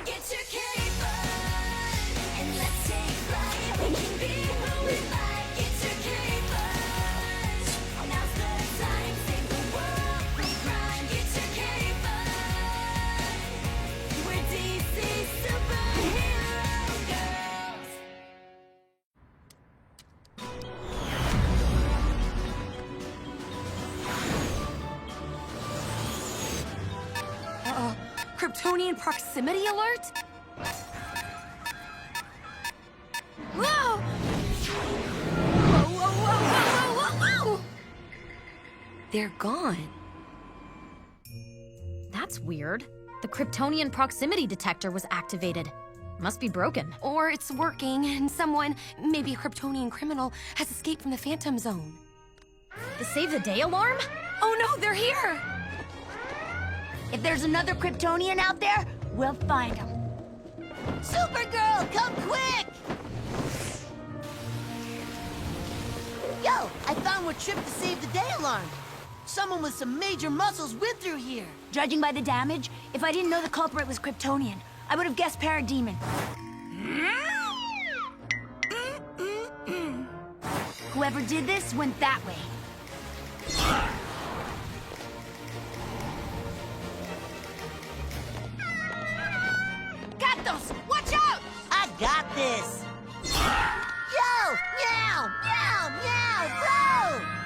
Get your cape on, and let's take flight. We can be who we like. Get your cape on. Now's the time. Save the world from crime. Get your cape on. We're DC superhero girls. Kryptonian proximity alert? Whoa! Whoa, whoa, whoa, whoa, whoa, whoa! They're gone. That's weird. The Kryptonian proximity detector was activated. Must be broken. Or it's working and someone, maybe a Kryptonian criminal, has escaped from the Phantom Zone. The Save the Day alarm? Oh no, they're here! If there's another Kryptonian out there, we'll find him. Supergirl, come quick! Yo, I found what tripped the Save the Day alarm. Someone with some major muscles went through here. Judging by the damage, if I didn't know the culprit was Kryptonian, I would have guessed Parademon. Whoever did this went that way. Watch out! I got this! Yo! Meow! Meow! Meow!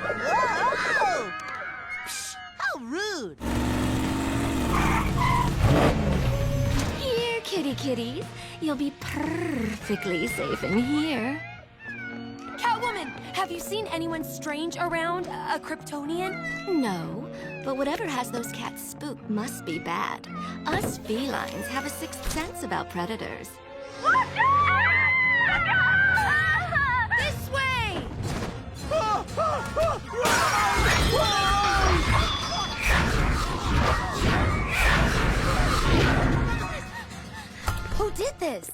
Bro! Whoa! Psh, how rude! Here, kitty kitties. You'll be perfectly safe in here. Catwoman, have you seen anyone strange around a Kryptonian? No, but whatever has those cats spooked must be bad. Us felines have a sixth sense about predators. This way! Who did this?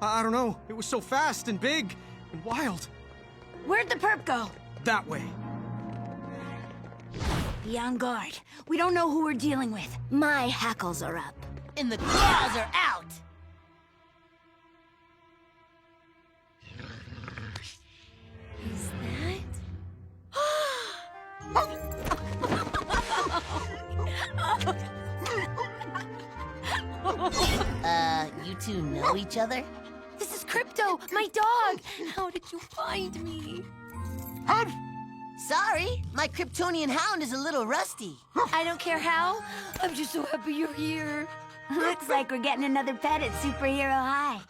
I don't know. It was so fast and big and wild. Where'd the perp go? That way. Be on guard. We don't know who we're dealing with. My hackles are up. And the claws are out! Is that? You two know each other? This is Crypto, my dog. How did you find me? Sorry, my Kryptonian hound is a little rusty. I don't care how. I'm just so happy you're here. Looks like we're getting another pet at Superhero High.